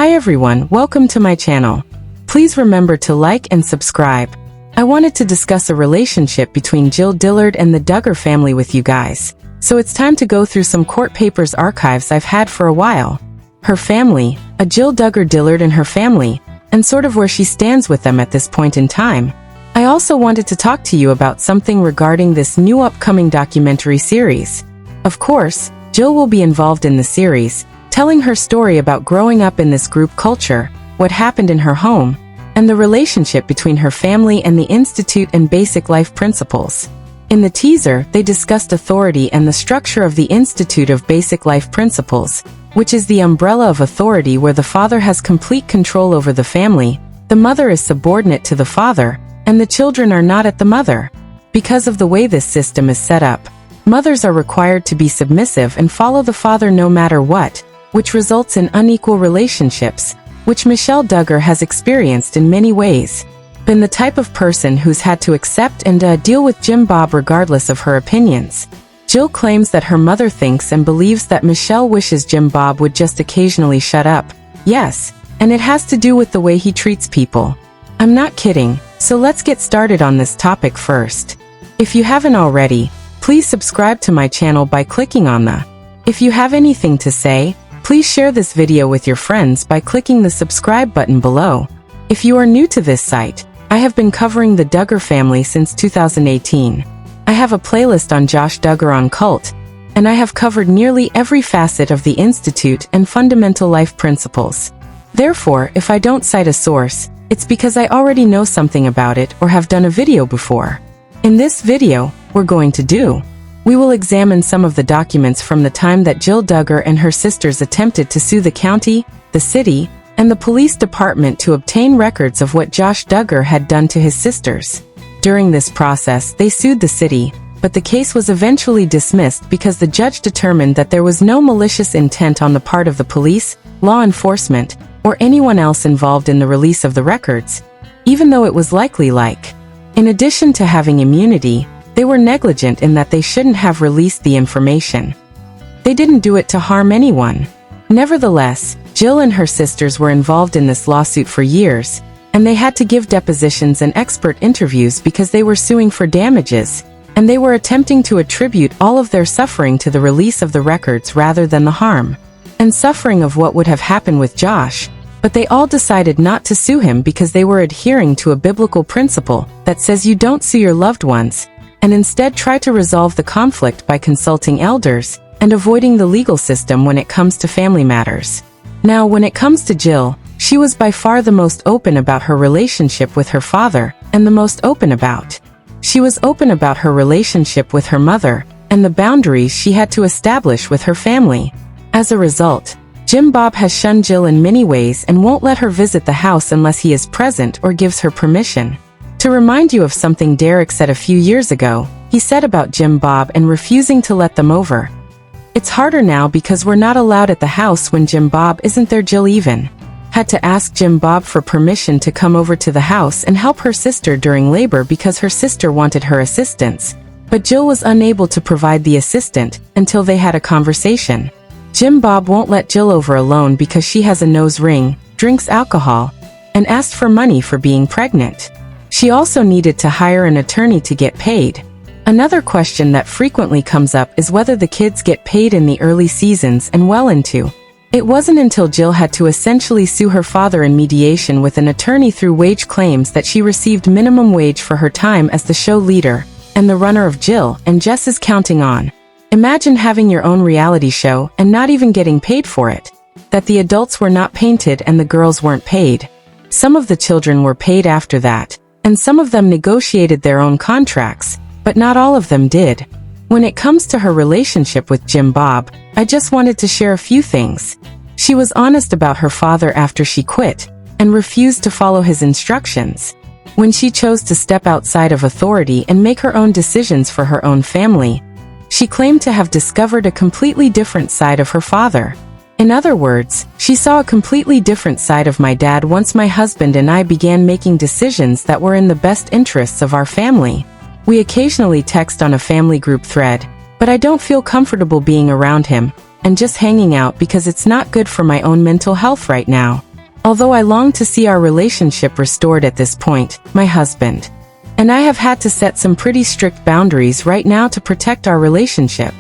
Hi everyone, welcome to my channel. Please remember to like and subscribe. I wanted to discuss a relationship between Jill Dillard and the Duggar family with you guys. So it's time to go through some court papers archives I've had for a while. Her family, a Jill Duggar Dillard and her family, and sort of where she stands with them at this point in time. I also wanted to talk to you about something regarding this new upcoming documentary series. Of course, Jill will be involved in the series, telling her story about growing up in this group culture, what happened in her home, and the relationship between her family and the Institute and basic life principles. In the teaser, they discussed authority and the structure of the Institute of Basic Life Principles, which is the umbrella of authority where the father has complete control over the family, the mother is subordinate to the father, and the children are not at the mother. Because of the way this system is set up, mothers are required to be submissive and follow the father no matter what, which results in unequal relationships, which Michelle Duggar has experienced in many ways. Been the type of person who's had to accept and deal with Jim Bob regardless of her opinions. Jill claims that her mother thinks and believes that Michelle wishes Jim Bob would just occasionally shut up. Yes, and it has to do with the way he treats people. I'm not kidding, so let's get started on this topic first. If you haven't already, please subscribe to my channel by clicking on the. If you have anything to say, please share this video with your friends by clicking the subscribe button below. If you are new to this site, I have been covering the Duggar family since 2018. I have a playlist on Josh Duggar on cult, and I have covered nearly every facet of the Institute and fundamental life principles. Therefore, if I don't cite a source, it's because I already know something about it or have done a video before. In this video, we will examine some of the documents from the time that Jill Duggar and her sisters attempted to sue the county, the city, and the police department to obtain records of what Josh Duggar had done to his sisters. During this process, they sued the city, but the case was eventually dismissed because the judge determined that there was no malicious intent on the part of the police, law enforcement, or anyone else involved in the release of the records, even though it was likely in addition to having immunity, they were negligent in that they shouldn't have released the information. They didn't do it to harm anyone. Nevertheless, Jill and her sisters were involved in this lawsuit for years, and they had to give depositions and expert interviews because they were suing for damages, and they were attempting to attribute all of their suffering to the release of the records rather than the harm and suffering of what would have happened with Josh, but they all decided not to sue him because they were adhering to a biblical principle that says you don't sue your loved ones, and instead try to resolve the conflict by consulting elders and avoiding the legal system when it comes to family matters. Now, when it comes to Jill, she was by far the most open about her relationship with her father, and the most open about. She was open about her relationship with her mother, and the boundaries she had to establish with her family. As a result, Jim Bob has shunned Jill in many ways and won't let her visit the house unless he is present or gives her permission. To remind you of something Derek said a few years ago, he said about Jim Bob and refusing to let them over. It's harder now because we're not allowed at the house when Jim Bob isn't there. Jill even had to ask Jim Bob for permission to come over to the house and help her sister during labor because her sister wanted her assistance, but Jill was unable to provide the assistant until they had a conversation. Jim Bob won't let Jill over alone because she has a nose ring, drinks alcohol, and asked for money for being pregnant. She also needed to hire an attorney to get paid. Another question that frequently comes up is whether the kids get paid in the early seasons and well into. It wasn't until Jill had to essentially sue her father in mediation with an attorney through wage claims that she received minimum wage for her time as the show leader and the runner of Jill and Jess's Counting On. Imagine having your own reality show and not even getting paid for it. That the adults were not painted and the girls weren't paid. Some of the children were paid after that, and some of them negotiated their own contracts, but not all of them did. When it comes to her relationship with Jim Bob, I just wanted to share a few things. She was honest about her father after she quit, and refused to follow his instructions. When she chose to step outside of authority and make her own decisions for her own family, she claimed to have discovered a completely different side of her father. In other words, she saw a completely different side of my dad once my husband and I began making decisions that were in the best interests of our family. We occasionally text on a family group thread, but I don't feel comfortable being around him, and just hanging out because it's not good for my own mental health right now. Although I long to see our relationship restored at this point, my husband and I have had to set some pretty strict boundaries right now to protect our relationship.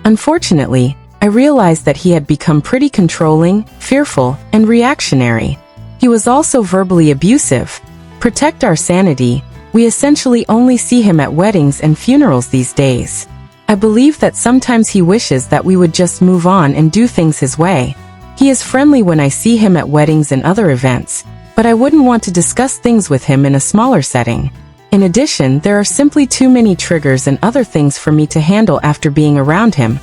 Unfortunately, I realized that he had become pretty controlling, fearful, and reactionary. He was also verbally abusive. Protect our sanity, we essentially only see him at weddings and funerals these days. I believe that sometimes he wishes that we would just move on and do things his way. He is friendly when I see him at weddings and other events, but I wouldn't want to discuss things with him in a smaller setting. In addition, there are simply too many triggers and other things for me to handle after being around him.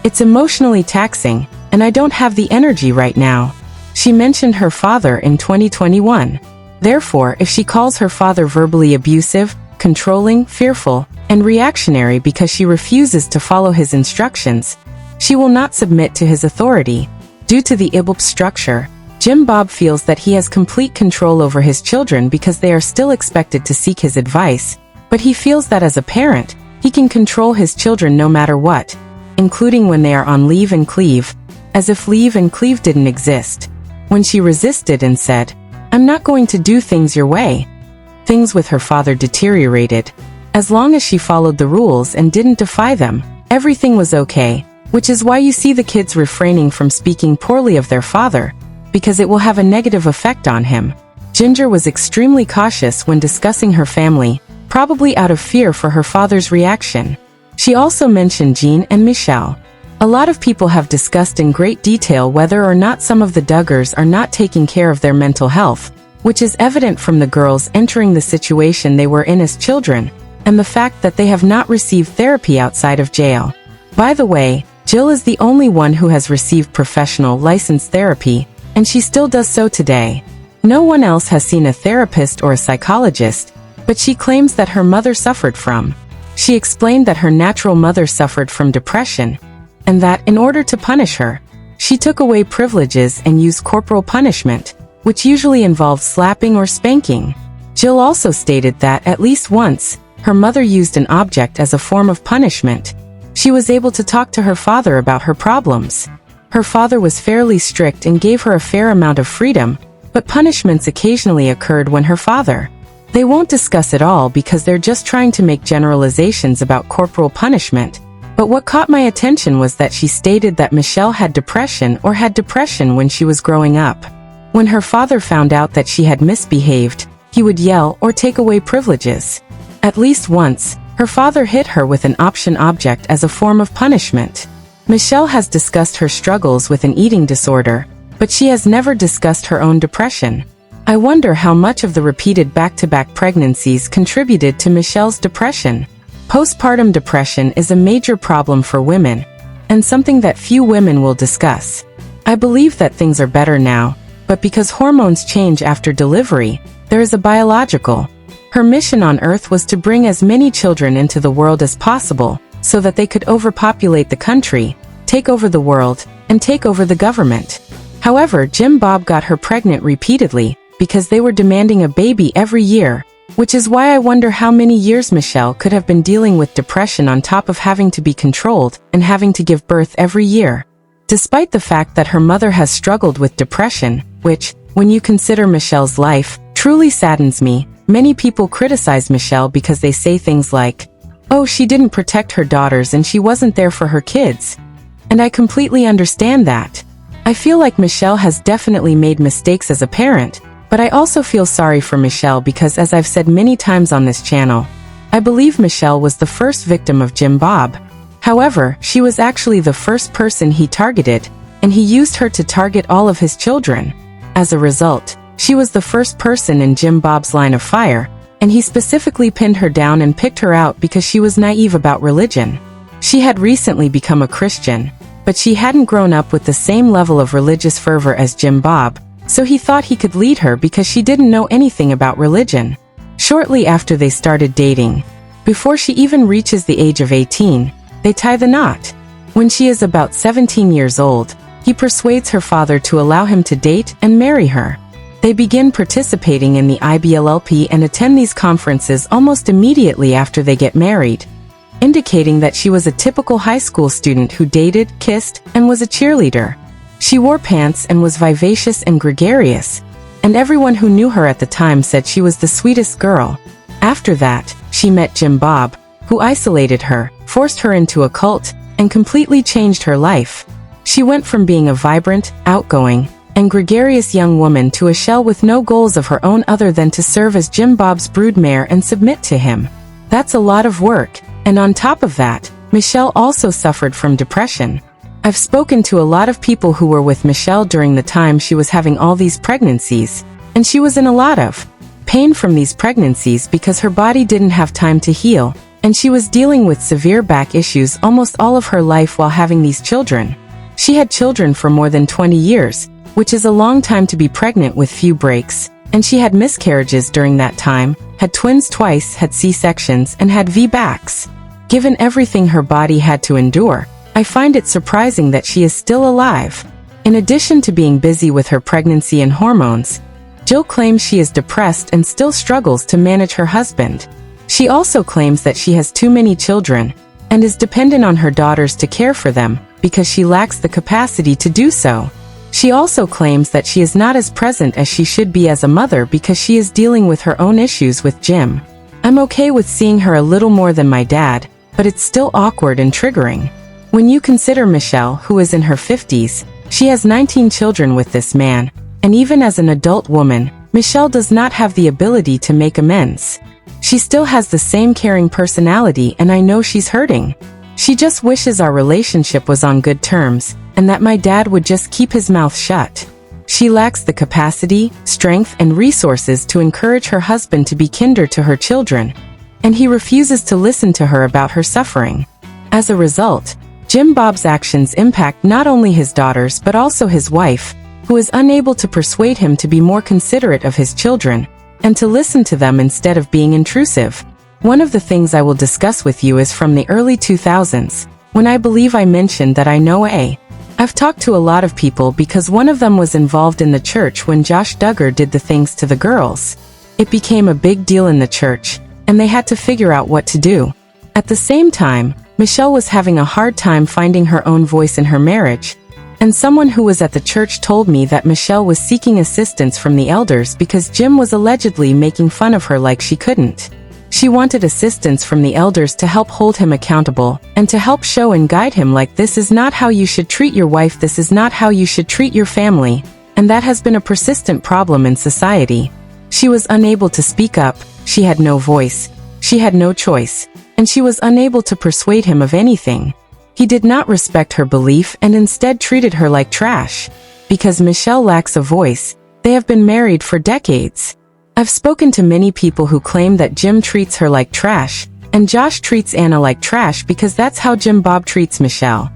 It's emotionally taxing, and I don't have the energy right now. She mentioned her father in 2021. Therefore, if she calls her father verbally abusive, controlling, fearful, and reactionary because she refuses to follow his instructions, she will not submit to his authority. Due to the IBLP structure, Jim Bob feels that he has complete control over his children because they are still expected to seek his advice, but he feels that as a parent, he can control his children no matter what, including when they are on leave and cleave, as if leave and cleave didn't exist. When she resisted and said, "I'm not going to do things your way," things with her father deteriorated. As long as she followed the rules and didn't defy them, everything was okay, which is why you see the kids refraining from speaking poorly of their father, because it will have a negative effect on him. Jinger was extremely cautious when discussing her family, probably out of fear for her father's reaction. She also mentioned Jean and Michelle. A lot of people have discussed in great detail whether or not some of the Duggars are not taking care of their mental health, which is evident from the girls entering the situation they were in as children, and the fact that they have not received therapy outside of jail. By the way, Jill is the only one who has received professional licensed therapy, and she still does so today. No one else has seen a therapist or a psychologist, but she claims that her mother suffered from. She explained that her natural mother suffered from depression, and that in order to punish her, she took away privileges and used corporal punishment, which usually involved slapping or spanking. Jill also stated that at least once, her mother used an object as a form of punishment. She was able to talk to her father about her problems. Her father was fairly strict and gave her a fair amount of freedom, but punishments occasionally occurred when her father. They won't discuss it all because they're just trying to make generalizations about corporal punishment, but what caught my attention was that she stated that Michelle had depression when she was growing up. When her father found out that she had misbehaved, he would yell or take away privileges. At least once, her father hit her with an option object as a form of punishment. Michelle has discussed her struggles with an eating disorder, but she has never discussed her own depression. I wonder how much of the repeated back-to-back pregnancies contributed to Michelle's depression. Postpartum depression is a major problem for women, and something that few women will discuss. I believe that things are better now, but because hormones change after delivery, there is a biological. Her mission on Earth was to bring as many children into the world as possible, so that they could overpopulate the country, take over the world, and take over the government. However, Jim Bob got her pregnant repeatedly, because they were demanding a baby every year, which is why I wonder how many years Michelle could have been dealing with depression on top of having to be controlled and having to give birth every year. Despite the fact that her mother has struggled with depression, which, when you consider Michelle's life, truly saddens me, many people criticize Michelle because they say things like, "Oh, she didn't protect her daughters and she wasn't there for her kids." And I completely understand that. I feel like Michelle has definitely made mistakes as a parent, but I also feel sorry for Michelle because, as I've said many times on this channel, I believe Michelle was the first victim of Jim Bob. However, she was actually the first person he targeted, and he used her to target all of his children. As a result, she was the first person in Jim Bob's line of fire, and he specifically pinned her down and picked her out because she was naive about religion. She had recently become a Christian, but she hadn't grown up with the same level of religious fervor as Jim Bob, so he thought he could lead her because she didn't know anything about religion. Shortly after they started dating, before she even reaches the age of 18, they tie the knot. When she is about 17 years old, he persuades her father to allow him to date and marry her. They begin participating in the IBLLP and attend these conferences almost immediately after they get married, indicating that she was a typical high school student who dated, kissed, and was a cheerleader. She wore pants and was vivacious and gregarious, and everyone who knew her at the time said she was the sweetest girl. After that, she met Jim Bob, who isolated her, forced her into a cult, and completely changed her life. She went from being a vibrant, outgoing, and gregarious young woman to a shell with no goals of her own other than to serve as Jim Bob's broodmare and submit to him. That's a lot of work, and on top of that, Michelle also suffered from depression. I've spoken to a lot of people who were with Michelle during the time she was having all these pregnancies, and she was in a lot of pain from these pregnancies because her body didn't have time to heal, and she was dealing with severe back issues almost all of her life while having these children. She had children for more than 20 years, which is a long time to be pregnant with few breaks, and she had miscarriages during that time, had twins twice, had C-sections, and had VBACs. Given everything her body had to endure, I find it surprising that she is still alive. In addition to being busy with her pregnancy and hormones, Jill claims she is depressed and still struggles to manage her husband. She also claims that she has too many children, and is dependent on her daughters to care for them, because she lacks the capacity to do so. She also claims that she is not as present as she should be as a mother because she is dealing with her own issues with Jim. I'm okay with seeing her a little more than my dad, but it's still awkward and triggering. When you consider Michelle, who is in her 50s, she has 19 children with this man, and even as an adult woman, Michelle does not have the ability to make amends. She still has the same caring personality, and I know she's hurting. She just wishes our relationship was on good terms, and that my dad would just keep his mouth shut. She lacks the capacity, strength, and resources to encourage her husband to be kinder to her children, and he refuses to listen to her about her suffering. As a result, Jim Bob's actions impact not only his daughters but also his wife, who is unable to persuade him to be more considerate of his children, and to listen to them instead of being intrusive. One of the things I will discuss with you is from the early 2000s, when I believe I mentioned that I know I've talked to a lot of people because one of them was involved in the church when Josh Duggar did the things to the girls. It became a big deal in the church, and they had to figure out what to do. At the same time, Michelle was having a hard time finding her own voice in her marriage, and someone who was at the church told me that Michelle was seeking assistance from the elders because Jim was allegedly making fun of her like she couldn't. She wanted assistance from the elders to help hold him accountable, and to help show and guide him like this is not how you should treat your wife, this is not how you should treat your family, and that has been a persistent problem in society. She was unable to speak up, she had no voice, she had no choice, and she was unable to persuade him of anything. He did not respect her belief and instead treated her like trash. Because Michelle lacks a voice, they have been married for decades. I've spoken to many people who claim that Jim treats her like trash, and Josh treats Anna like trash because that's how Jim Bob treats Michelle.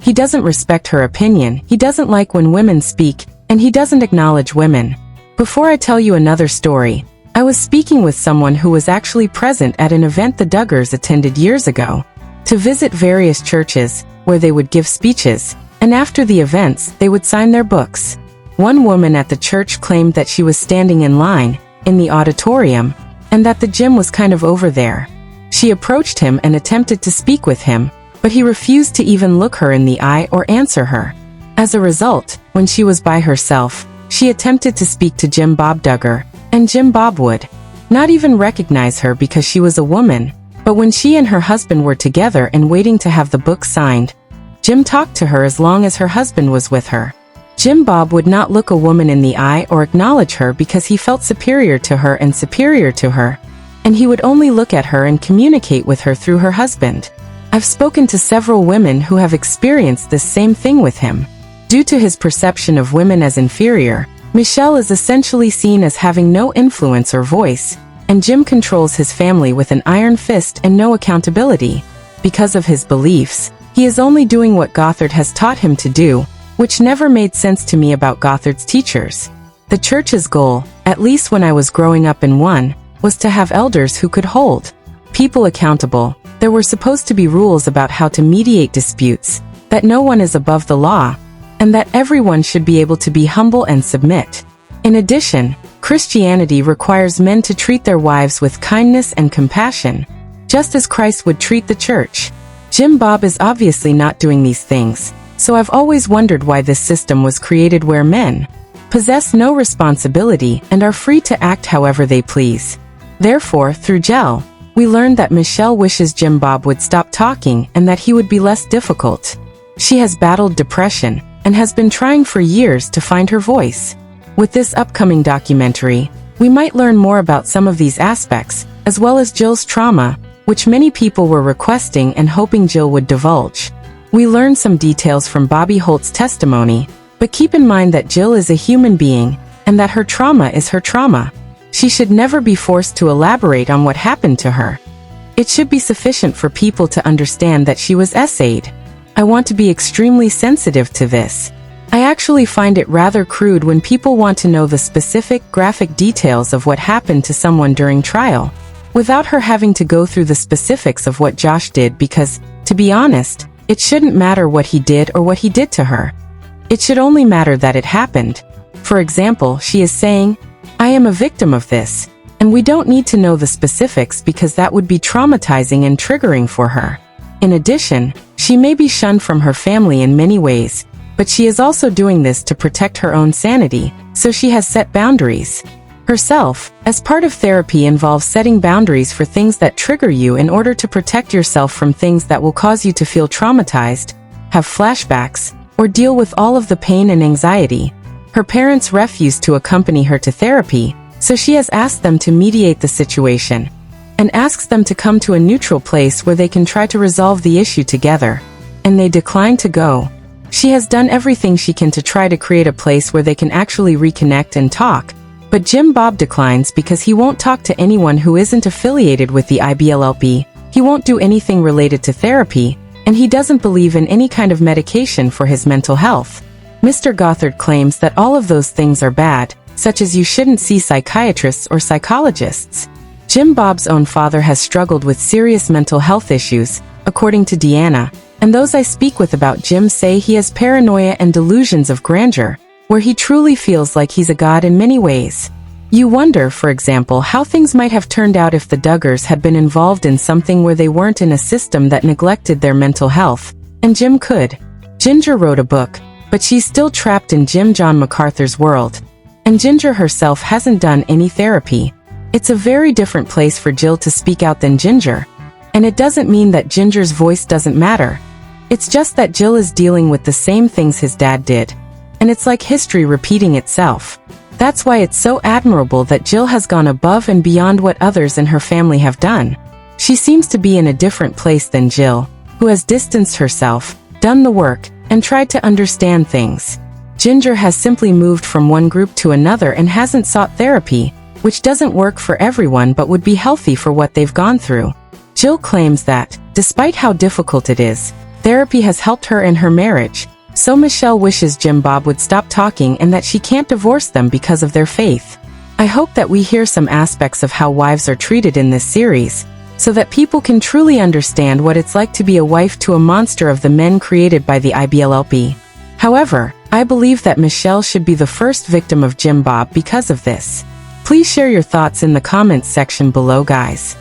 He doesn't respect her opinion, he doesn't like when women speak, and he doesn't acknowledge women. Before I tell you another story, I was speaking with someone who was actually present at an event the Duggars attended years ago, to visit various churches, where they would give speeches, and after the events, they would sign their books. One woman at the church claimed that she was standing in line, in the auditorium, and that the gym was kind of over there. She approached him and attempted to speak with him, but he refused to even look her in the eye or answer her. As a result, when she was by herself, she attempted to speak to Jim Bob Duggar, and Jim Bob would not even recognize her because she was a woman, but when she and her husband were together and waiting to have the book signed, Jim talked to her as long as her husband was with her. Jim Bob would not look a woman in the eye or acknowledge her because he felt superior to her, and he would only look at her and communicate with her through her husband. I've spoken to several women who have experienced this same thing with him. Due to his perception of women as inferior, Michelle is essentially seen as having no influence or voice, and Jim controls his family with an iron fist and no accountability. Because of his beliefs, he is only doing what Gothard has taught him to do, which never made sense to me about Gothard's teachers. The church's goal, at least when I was growing up in one, was to have elders who could hold people accountable. There were supposed to be rules about how to mediate disputes, that no one is above the law, and that everyone should be able to be humble and submit. In addition, Christianity requires men to treat their wives with kindness and compassion, just as Christ would treat the church. Jim Bob is obviously not doing these things, So I've always wondered why this system was created where men possess no responsibility and are free to act however they please. Therefore, through Jill, we learned that Michelle wishes Jim Bob would stop talking and that he would be less difficult. She has battled depression and has been trying for years to find her voice. With this upcoming documentary, we might learn more about some of these aspects, as well as Jill's trauma, which many people were requesting and hoping Jill would divulge. We learn some details from Bobby Holt's testimony, but keep in mind that Jill is a human being, and that her trauma is her trauma. She should never be forced to elaborate on what happened to her. It should be sufficient for people to understand that she was essayed. I want to be extremely sensitive to this. I actually find it rather crude when people want to know the specific, graphic details of what happened to someone during trial, without her having to go through the specifics of what Josh did because, to be honest, it shouldn't matter what he did or what he did to her. It should only matter that it happened. For example, she is saying, "I am a victim of this," and we don't need to know the specifics because that would be traumatizing and triggering for her. In addition, she may be shunned from her family in many ways, but she is also doing this to protect her own sanity, so she has set boundaries. Herself, as part of therapy, involves setting boundaries for things that trigger you in order to protect yourself from things that will cause you to feel traumatized, have flashbacks, or deal with all of the pain and anxiety. Her parents refused to accompany her to therapy, so she has asked them to mediate the situation, and asks them to come to a neutral place where they can try to resolve the issue together, and they decline to go. She has done everything she can to try to create a place where they can actually reconnect and talk, but Jim Bob declines because he won't talk to anyone who isn't affiliated with the IBLLP, he won't do anything related to therapy, and he doesn't believe in any kind of medication for his mental health. Mr. Gothard claims that all of those things are bad, such as you shouldn't see psychiatrists or psychologists. Jim Bob's own father has struggled with serious mental health issues, according to Deanna, and those I speak with about Jim say he has paranoia and delusions of grandeur, where he truly feels like he's a god in many ways. You wonder, for example, how things might have turned out if the Duggars had been involved in something where they weren't in a system that neglected their mental health, and Jim could. Jinger wrote a book, but she's still trapped in Jim John MacArthur's world, and Jinger herself hasn't done any therapy. It's a very different place for Jill to speak out than Jinger, and it doesn't mean that Ginger's voice doesn't matter. It's just that Jill is dealing with the same things his dad did, and it's like history repeating itself. That's why it's so admirable that Jill has gone above and beyond what others in her family have done. She seems to be in a different place than Jill, who has distanced herself, done the work, and tried to understand things. Jinger has simply moved from one group to another and hasn't sought therapy, which doesn't work for everyone but would be healthy for what they've gone through. Jill claims that, despite how difficult it is, therapy has helped her in her marriage, so Michelle wishes Jim Bob would stop talking and that she can't divorce them because of their faith. I hope that we hear some aspects of how wives are treated in this series, so that people can truly understand what it's like to be a wife to a monster of the men created by the IBLLP. However, I believe that Michelle should be the first victim of Jim Bob because of this. Please share your thoughts in the comments section below, guys.